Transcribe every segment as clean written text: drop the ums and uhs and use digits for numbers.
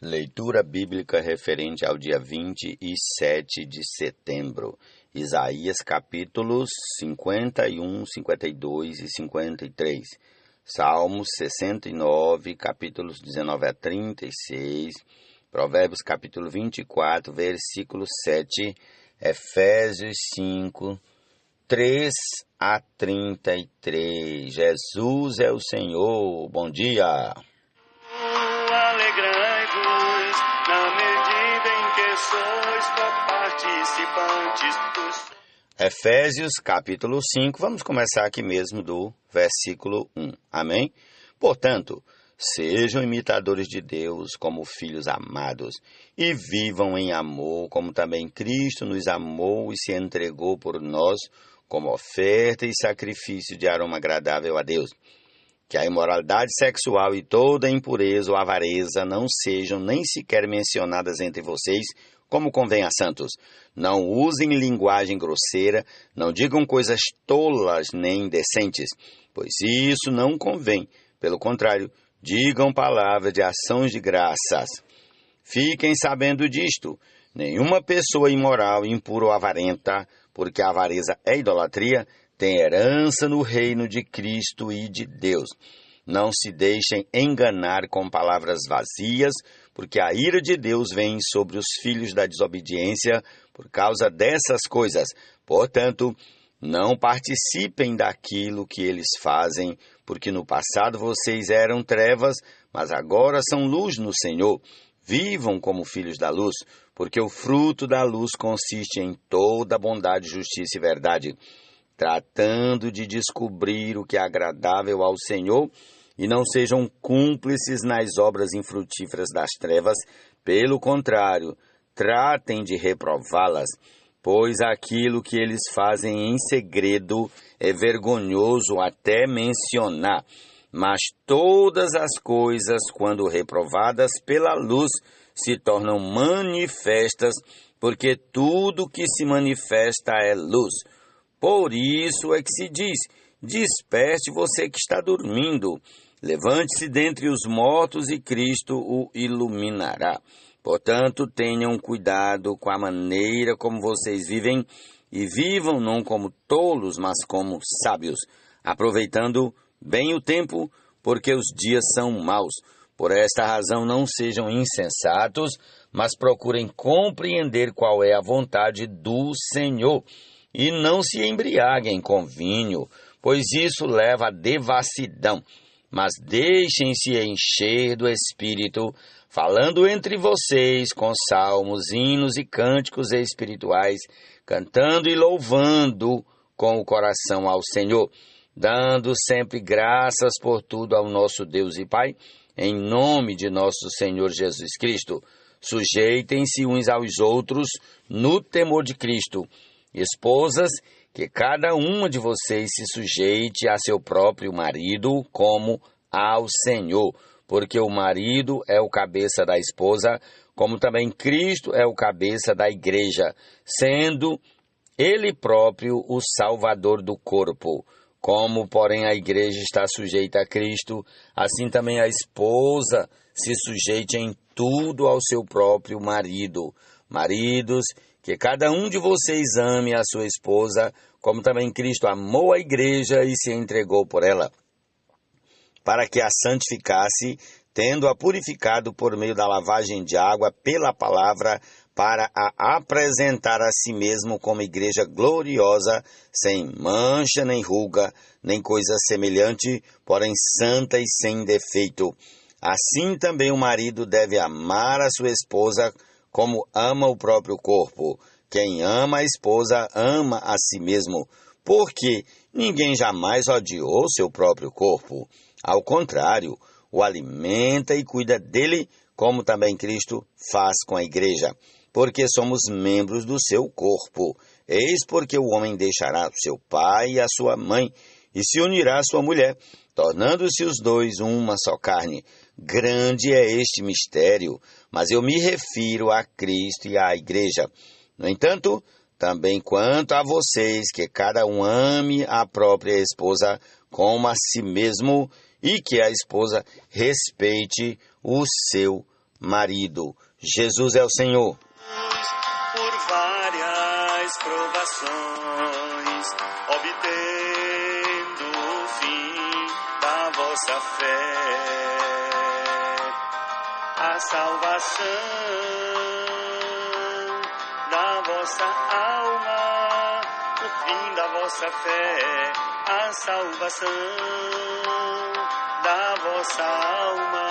Leitura bíblica referente ao dia 27 de setembro. Isaías capítulos 51, 52 e 53. Salmos 69, capítulos 19 a 36. Provérbios capítulo 24, versículo 7. Efésios 5, 3 a 33. Jesus é o Senhor. Bom dia. Alegrai-vos na medida em que sois participantes dos... Efésios capítulo 5, vamos começar aqui mesmo do versículo 1. Amém? Portanto, sejam imitadores de Deus como filhos amados e vivam em amor, como também Cristo nos amou e se entregou por nós como oferta e sacrifício de aroma agradável a Deus. Que a imoralidade sexual e toda impureza ou avareza não sejam nem sequer mencionadas entre vocês, como convém a santos. Não usem linguagem grosseira, não digam coisas tolas nem indecentes, pois isso não convém. Pelo contrário, digam palavras de ações de graças. Fiquem sabendo disto: nenhuma pessoa imoral, impura ou avarenta, porque a avareza é idolatria, tem herança no reino de Cristo e de Deus. Não se deixem enganar com palavras vazias, porque a ira de Deus vem sobre os filhos da desobediência por causa dessas coisas. Portanto, não participem daquilo que eles fazem, porque no passado vocês eram trevas, mas agora são luz no Senhor. Vivam como filhos da luz, porque o fruto da luz consiste em toda bondade, justiça e verdade, tratando de descobrir o que é agradável ao Senhor, e não sejam cúmplices nas obras infrutíferas das trevas. Pelo contrário, tratem de reprová-las, pois aquilo que eles fazem em segredo é vergonhoso até mencionar. Mas todas as coisas, quando reprovadas pela luz, se tornam manifestas, porque tudo que se manifesta é luz. Por isso é que se diz: desperte você que está dormindo, levante-se dentre os mortos e Cristo o iluminará. Portanto, tenham cuidado com a maneira como vocês vivem, e vivam não como tolos, mas como sábios, aproveitando bem o tempo, porque os dias são maus. Por esta razão não sejam insensatos, mas procurem compreender qual é a vontade do Senhor. E não se embriaguem com vinho, pois isso leva à devassidão. Mas deixem-se encher do Espírito, falando entre vocês com salmos, hinos e cânticos espirituais, cantando e louvando com o coração ao Senhor, dando sempre graças por tudo ao nosso Deus e Pai, em nome de nosso Senhor Jesus Cristo. Sujeitem-se uns aos outros no temor de Cristo. Esposas, que cada uma de vocês se sujeite a seu próprio marido como ao Senhor, porque o marido é o cabeça da esposa, como também Cristo é o cabeça da igreja, sendo ele próprio o salvador do corpo. Como, porém, a igreja está sujeita a Cristo, assim também a esposa se sujeite em tudo ao seu próprio marido. Maridos, que cada um de vocês ame a sua esposa, como também Cristo amou a igreja e se entregou por ela, para que a santificasse, tendo-a purificado por meio da lavagem de água pela palavra, para a apresentar a si mesmo como igreja gloriosa, sem mancha nem ruga, nem coisa semelhante, porém santa e sem defeito. Assim também o marido deve amar a sua esposa como ama o próprio corpo. Quem ama a esposa ama a si mesmo, porque ninguém jamais odiou seu próprio corpo. Ao contrário, o alimenta e cuida dele, como também Cristo faz com a igreja, porque somos membros do seu corpo. Eis porque o homem deixará seu pai e a sua mãe, e se unirá à sua mulher, tornando-se os dois uma só carne. Grande é este mistério, mas eu me refiro a Cristo e à igreja. No entanto, também quanto a vocês, que cada um ame a própria esposa como a si mesmo, e que a esposa respeite o seu marido. Jesus é o Senhor. Por várias provações, obtendo o fim da vossa fé, a salvação da vossa alma, o fim da vossa fé, a salvação da vossa alma.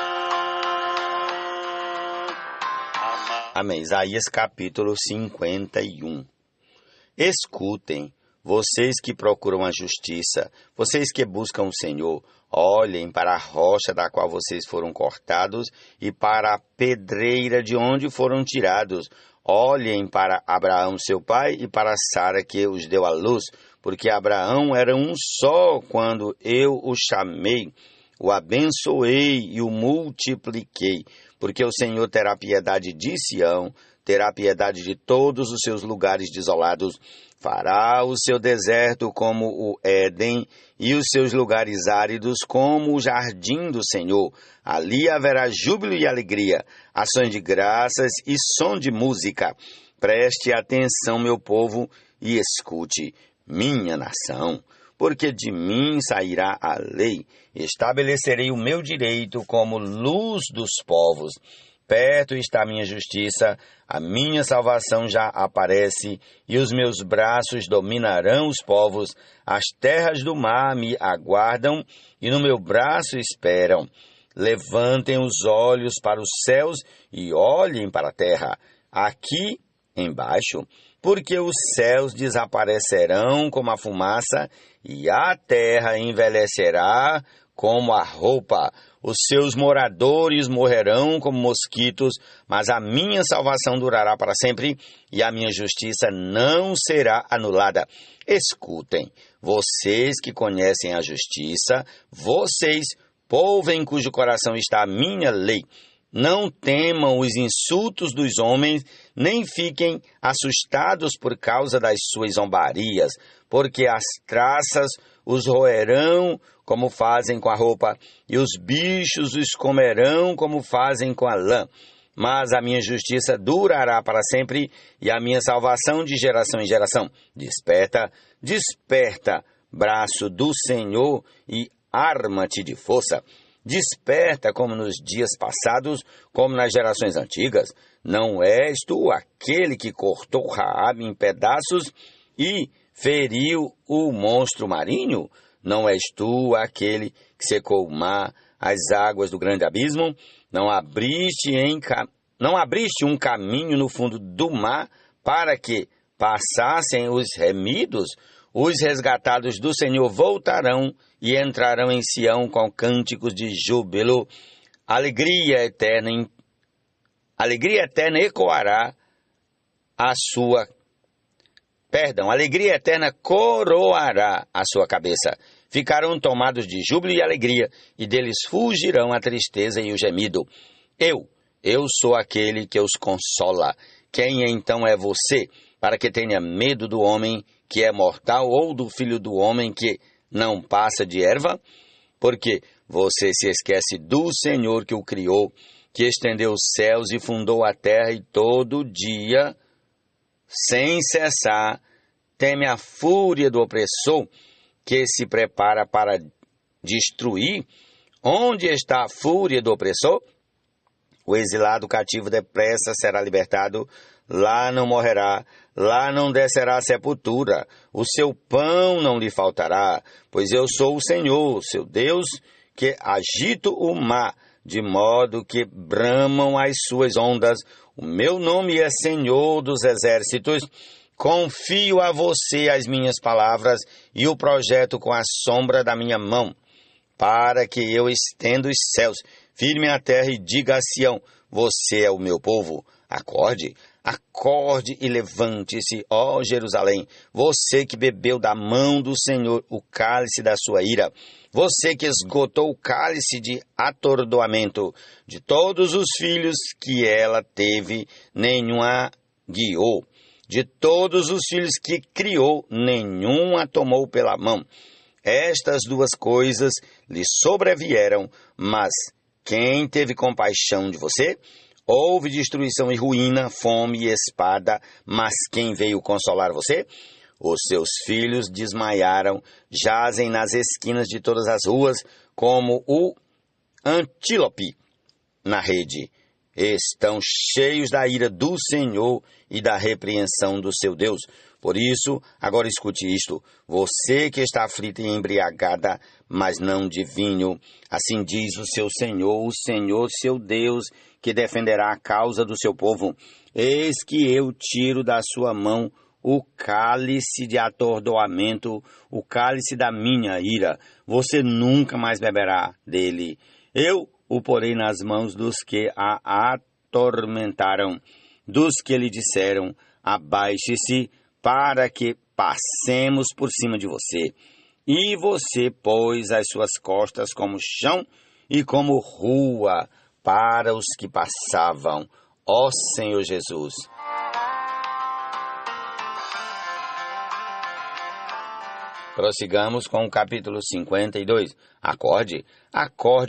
Amém. Isaías capítulo 51. Escutem, vocês que procuram a justiça, vocês que buscam o Senhor, olhem para a rocha da qual vocês foram cortados e para a pedreira de onde foram tirados. Olhem para Abraão, seu pai, e para Sara, que os deu à luz, porque Abraão era um só quando eu o chamei, o abençoei e o multipliquei. Porque o Senhor terá piedade de Sião, terá piedade de todos os seus lugares desolados, fará o seu deserto como o Éden e os seus lugares áridos como o jardim do Senhor. Ali haverá júbilo e alegria, ações de graças e som de música. Preste atenção, meu povo, e escute, minha nação. Porque de mim sairá a lei, estabelecerei o meu direito como luz dos povos. Perto está a minha justiça, a minha salvação já aparece, e os meus braços dominarão os povos. As terras do mar me aguardam, e no meu braço esperam. Levantem os olhos para os céus e olhem para a terra, aqui embaixo, porque os céus desaparecerão como a fumaça, e a terra envelhecerá como a roupa. Os seus moradores morrerão como mosquitos, mas a minha salvação durará para sempre, e a minha justiça não será anulada. Escutem, vocês que conhecem a justiça, vocês, povo em cujo coração está a minha lei, não temam os insultos dos homens, nem fiquem assustados por causa das suas zombarias, porque as traças os roerão como fazem com a roupa, e os bichos os comerão como fazem com a lã. Mas a minha justiça durará para sempre, e a minha salvação de geração em geração. Desperta, desperta, braço do Senhor, e arma-te de força. Desperta como nos dias passados, como nas gerações antigas. Não és tu aquele que cortou Raabe em pedaços e feriu o monstro marinho? Não és tu aquele que secou o mar, as águas do grande abismo? Não abriste um caminho no fundo do mar para que passassem os remidos? Os resgatados do Senhor voltarão e entrarão em Sião com cânticos de júbilo. Alegria eterna ecoará alegria eterna coroará a sua cabeça. Ficarão tomados de júbilo e alegria, e deles fugirão a tristeza e o gemido. Eu sou aquele que os consola. Quem então é você, para que tenha medo do homem que é mortal, ou do filho do homem que não passa de erva? Porque você se esquece do Senhor que o criou, que estendeu os céus e fundou a terra, e todo dia, sem cessar, teme a fúria do opressor, que se prepara para destruir. Onde está a fúria do opressor? O exilado cativo depressa será libertado, lá não morrerá, lá não descerá a sepultura, o seu pão não lhe faltará, pois eu sou o Senhor, seu Deus, que agito o mar, de modo que bramam as suas ondas. O meu nome é Senhor dos Exércitos. Confio a você as minhas palavras e o projeto com a sombra da minha mão, para que eu estenda os céus, firme a terra e diga a Sião: você é o meu povo. Acorde, acorde e levante-se, ó Jerusalém, você que bebeu da mão do Senhor o cálice da sua ira, você que esgotou o cálice de atordoamento. De todos os filhos que ela teve, nenhum a guiou. De todos os filhos que criou, nenhum a tomou pela mão. Estas duas coisas lhe sobrevieram, mas quem teve compaixão de você? Houve destruição e ruína, fome e espada, mas quem veio consolar você? Os seus filhos desmaiaram, jazem nas esquinas de todas as ruas, como o antílope na rede. Estão cheios da ira do Senhor e da repreensão do seu Deus. Por isso, agora escute isto, você que está aflita e embriagada, mas não de vinho, assim diz o Senhor seu Deus, que defenderá a causa do seu povo. Eis que eu tiro da sua mão o cálice de atordoamento, o cálice da minha ira. Você nunca mais beberá dele. Eu o porei nas mãos dos que a atormentaram, dos que lhe disseram, abaixe-se, para que passemos por cima de você. E você pôs as suas costas como chão e como rua para os que passavam. Ó Senhor Jesus! Prossigamos com o capítulo 52. Acorde,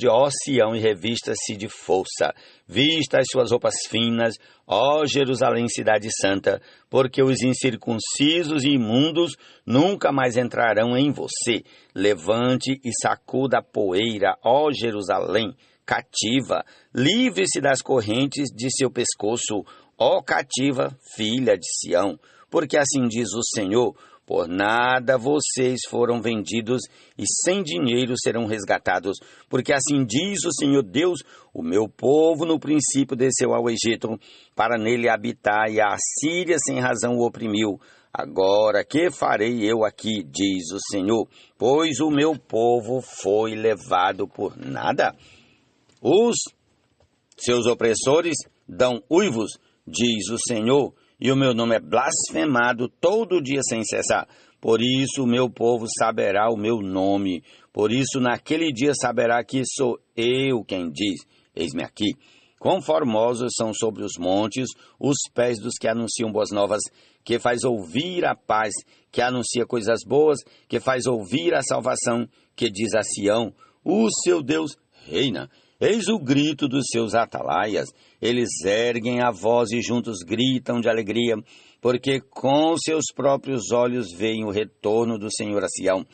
ó Sião, e revista-se de força. Vista as suas roupas finas, ó Jerusalém, cidade santa, porque os incircuncisos e imundos nunca mais entrarão em você. Levante e sacuda a poeira, ó Jerusalém, cativa. Livre-se das correntes de seu pescoço, ó cativa, filha de Sião. Porque assim diz o Senhor: por nada vocês foram vendidos e sem dinheiro serão resgatados. Porque assim diz o Senhor Deus: o meu povo no princípio desceu ao Egito, para nele habitar, e a Assíria sem razão o oprimiu. Agora, que farei eu aqui, diz o Senhor, pois o meu povo foi levado por nada? Os seus opressores dão uivos, diz o Senhor, e o meu nome é blasfemado todo dia sem cessar. Por isso o meu povo saberá o meu nome. Por isso naquele dia saberá que sou eu quem diz: eis-me aqui. Quão formosos são sobre os montes os pés dos que anunciam boas novas, que faz ouvir a paz, que anuncia coisas boas, que faz ouvir a salvação, que diz a Sião: o seu Deus reina. Eis o grito dos seus atalaias. Eles erguem a voz e juntos gritam de alegria, porque com seus próprios olhos veem o retorno do Senhor a Sião.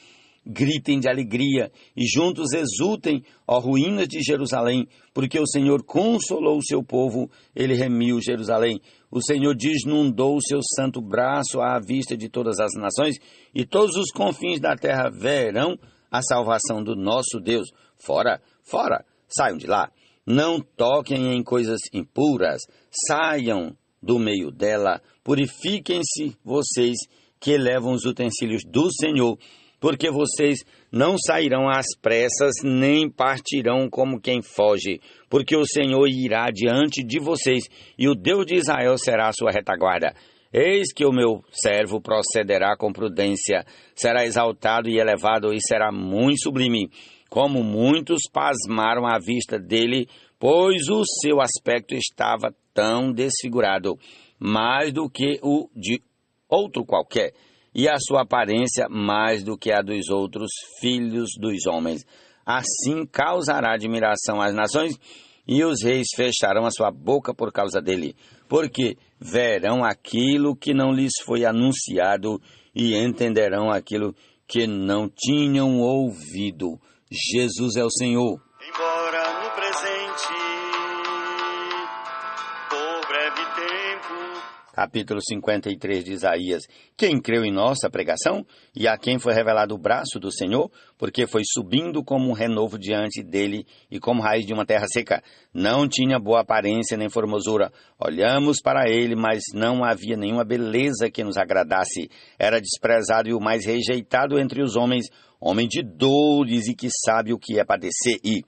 Gritem de alegria e juntos exultem, ó ruínas de Jerusalém, porque o Senhor consolou o seu povo, ele remiu Jerusalém. O Senhor desnudou o seu santo braço à vista de todas as nações, e todos os confins da terra verão a salvação do nosso Deus. Fora, fora! Saiam de lá, não toquem em coisas impuras, saiam do meio dela, purifiquem-se vocês que levam os utensílios do Senhor, porque vocês não sairão às pressas, nem partirão como quem foge, porque o Senhor irá diante de vocês, e o Deus de Israel será a sua retaguarda. Eis que o meu servo procederá com prudência, será exaltado e elevado, e será muito sublime. Como muitos pasmaram à vista dele, pois o seu aspecto estava tão desfigurado, mais do que o de outro qualquer, e a sua aparência mais do que a dos outros filhos dos homens. Assim causará admiração às nações, e os reis fecharão a sua boca por causa dele, porque verão aquilo que não lhes foi anunciado, e entenderão aquilo que não tinham ouvido. Jesus é o Senhor. Embora no presente, por breve tempo. Capítulo 53 de Isaías. Quem creu em nossa pregação? E a quem foi revelado o braço do Senhor? Porque foi subindo como um renovo diante dele e como raiz de uma terra seca. Não tinha boa aparência nem formosura. Olhamos para ele, mas não havia nenhuma beleza que nos agradasse. Era desprezado e o mais rejeitado entre os homens, homem de dores e que sabe o que é padecer, e,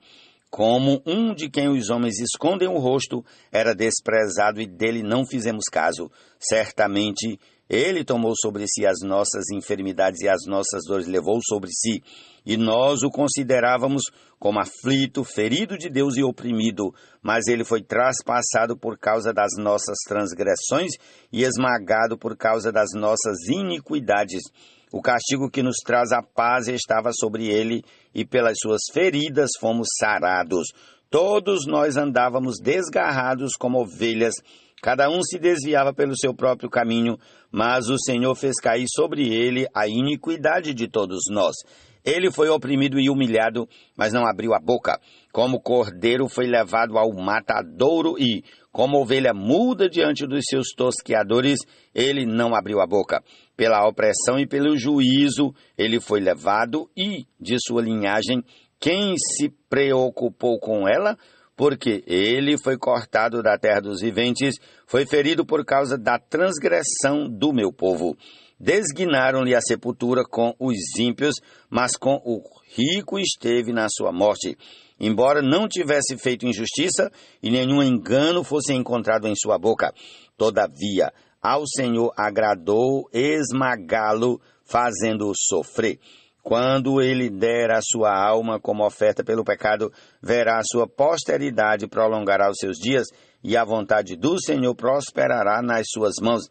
como um de quem os homens escondem o rosto, era desprezado e dele não fizemos caso. Certamente ele tomou sobre si as nossas enfermidades e as nossas dores levou sobre si, e nós o considerávamos como aflito, ferido de Deus e oprimido, mas ele foi traspassado por causa das nossas transgressões e esmagado por causa das nossas iniquidades. O castigo que nos traz a paz estava sobre ele, e pelas suas feridas fomos sarados. Todos nós andávamos desgarrados como ovelhas, cada um se desviava pelo seu próprio caminho, mas o Senhor fez cair sobre ele a iniquidade de todos nós. Ele foi oprimido e humilhado, mas não abriu a boca. Como cordeiro foi levado ao matadouro e, como ovelha muda diante dos seus tosqueadores, ele não abriu a boca. Pela opressão e pelo juízo ele foi levado e, de sua linhagem, quem se preocupou com ela? Porque ele foi cortado da terra dos viventes, foi ferido por causa da transgressão do meu povo. Desguinaram-lhe a sepultura com os ímpios, mas com o rico esteve na sua morte. Embora não tivesse feito injustiça e nenhum engano fosse encontrado em sua boca. Todavia, ao Senhor agradou esmagá-lo, fazendo-o sofrer. Quando ele der a sua alma como oferta pelo pecado, verá a sua posteridade, prolongará os seus dias, e a vontade do Senhor prosperará nas suas mãos.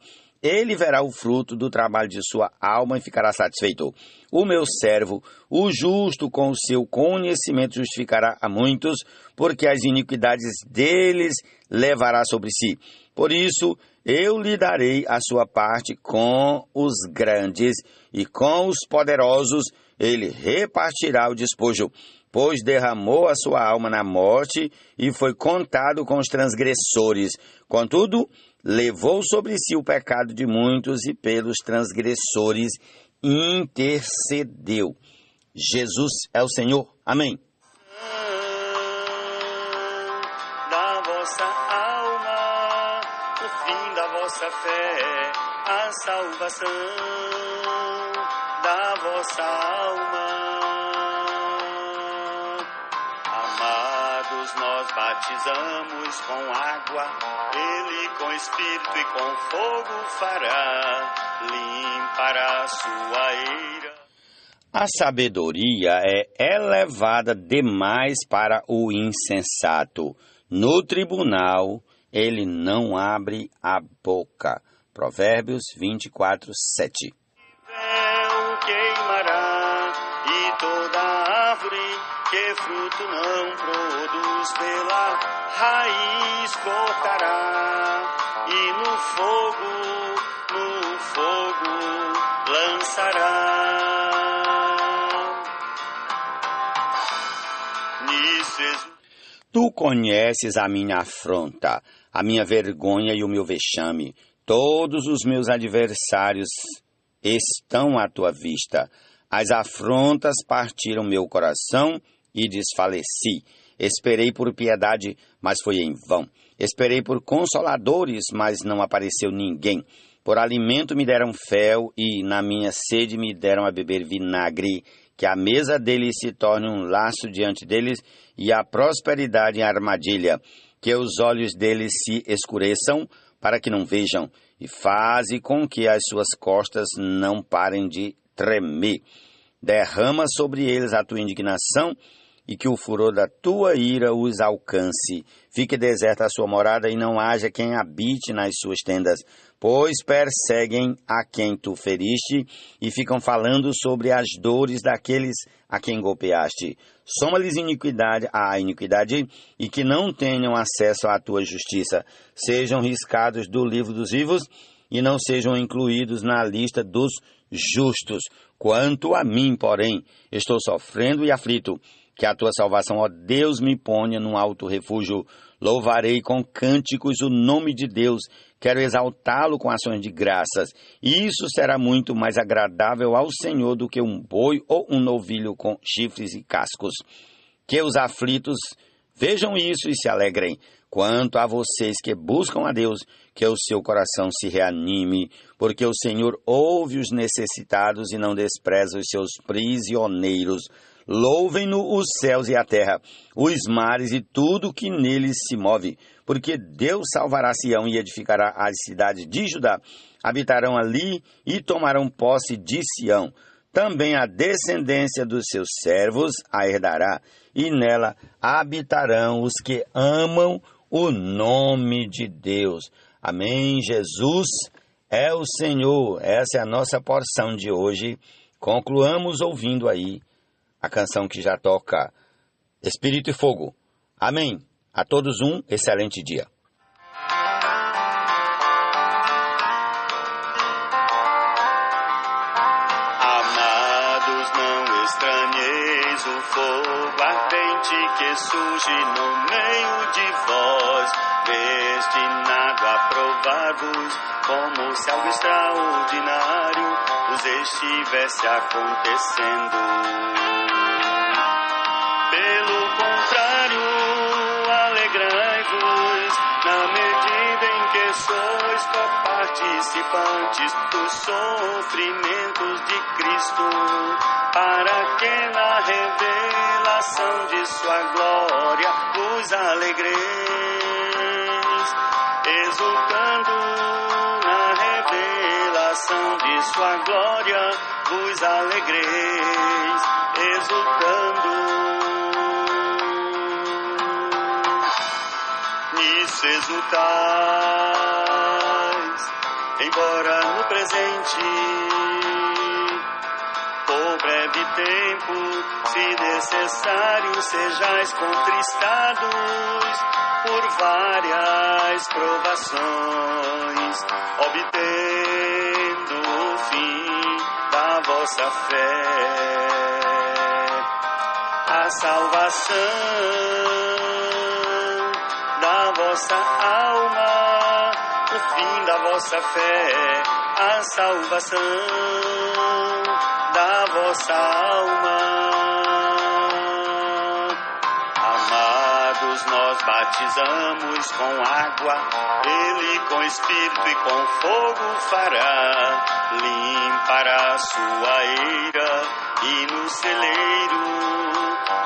Ele verá o fruto do trabalho de sua alma e ficará satisfeito. O meu servo, o justo, com o seu conhecimento justificará a muitos, porque as iniquidades deles levará sobre si. Por isso, eu lhe darei a sua parte com os grandes, e com os poderosos ele repartirá o despojo, pois derramou a sua alma na morte e foi contado com os transgressores. Contudo, levou sobre si o pecado de muitos e pelos transgressores intercedeu. Jesus é o Senhor. Amém. Da vossa alma, o fim da vossa fé, a salvação da vossa alma. Amados, nós batizamos com água, Ele com Espírito e com fogo fará, limpará a sua eira. A sabedoria é elevada demais para o insensato. No tribunal, ele não abre a boca. Provérbios 24, 7. Queimará, e toda árvore que fruto não produz pela raiz cortará, e no fogo lançará. Tu conheces a minha afronta, a minha vergonha e o meu vexame. Todos os meus adversários estão à tua vista. As afrontas partiram meu coração e desfaleci. Esperei por piedade, mas foi em vão. Esperei por consoladores, mas não apareceu ninguém. Por alimento me deram fel e na minha sede me deram a beber vinagre, que a mesa deles se torne um laço diante deles e a prosperidade em armadilha, que os olhos deles se escureçam para que não vejam, e faze com que as suas costas não parem de tremer. Derrama sobre eles a tua indignação e que o furor da tua ira os alcance. Fique deserta a sua morada e não haja quem habite nas suas tendas, pois perseguem a quem tu feriste e ficam falando sobre as dores daqueles a quem golpeaste. Soma-lhes a iniquidade e que não tenham acesso à tua justiça. Sejam riscados do livro dos vivos e não sejam incluídos na lista dos justos. Quanto a mim, porém, estou sofrendo e aflito. Que a tua salvação, ó Deus, me ponha num alto refúgio. Louvarei com cânticos o nome de Deus. Quero exaltá-lo com ações de graças. E isso será muito mais agradável ao Senhor do que um boi ou um novilho com chifres e cascos. Que os aflitos vejam isso e se alegrem. Quanto a vocês que buscam a Deus, que o seu coração se reanime, porque o Senhor ouve os necessitados e não despreza os seus prisioneiros. Louvem-no os céus e a terra, os mares e tudo que neles se move, porque Deus salvará Sião e edificará as cidades de Judá. Habitarão ali e tomarão posse de Sião. Também a descendência dos seus servos a herdará, e nela habitarão os que amam o nome de Deus. Amém. Jesus é o Senhor. Essa é a nossa porção de hoje. Concluamos ouvindo aí a canção que já toca Espírito e Fogo. Amém. A todos um excelente dia. Amados, não estranheis o fogo ardente que surge no meio de vós, destinado a provar-vos, como se algo extraordinário vos estivesse acontecendo. Pelo contrário, alegrai-vos na medida em que sois coparticipantes dos sofrimentos de Cristo, para que na revelação de sua glória vos alegreis, exultando na revelação de sua glória vos alegreis, exultando. Nisso exultais, embora no presente, por breve tempo, se necessário, sejais contristados por várias provações, obtendo o fim da vossa fé, a salvação da vossa alma, o fim da vossa fé, a salvação da vossa alma. Amados, nós batizamos com água, Ele com Espírito e com fogo fará, limpará sua eira e no celeiro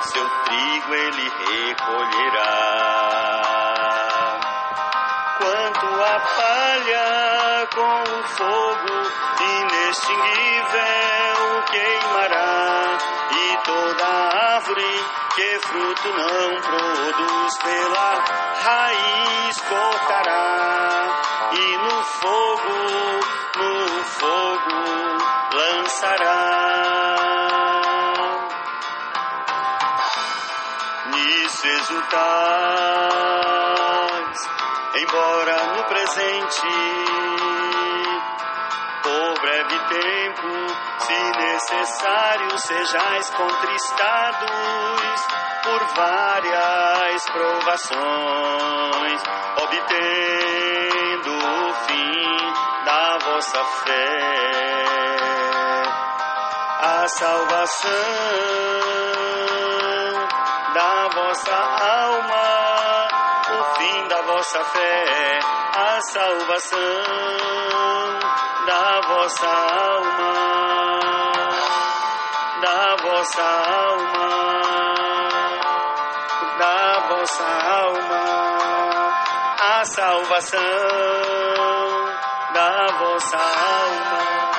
seu trigo Ele recolherá. Quanto a palha com o fogo inextinguível queimará, e toda árvore que fruto não produz pela raiz cortará, e no fogo lançará. Nisso exultais, embora no presente, por breve tempo, se necessário, sejais contristados por várias provações, obtendo o fim da vossa fé, a salvação da vossa alma, o fim da vossa fé, a salvação da vossa alma, da vossa alma, da vossa alma, a salvação da vossa alma.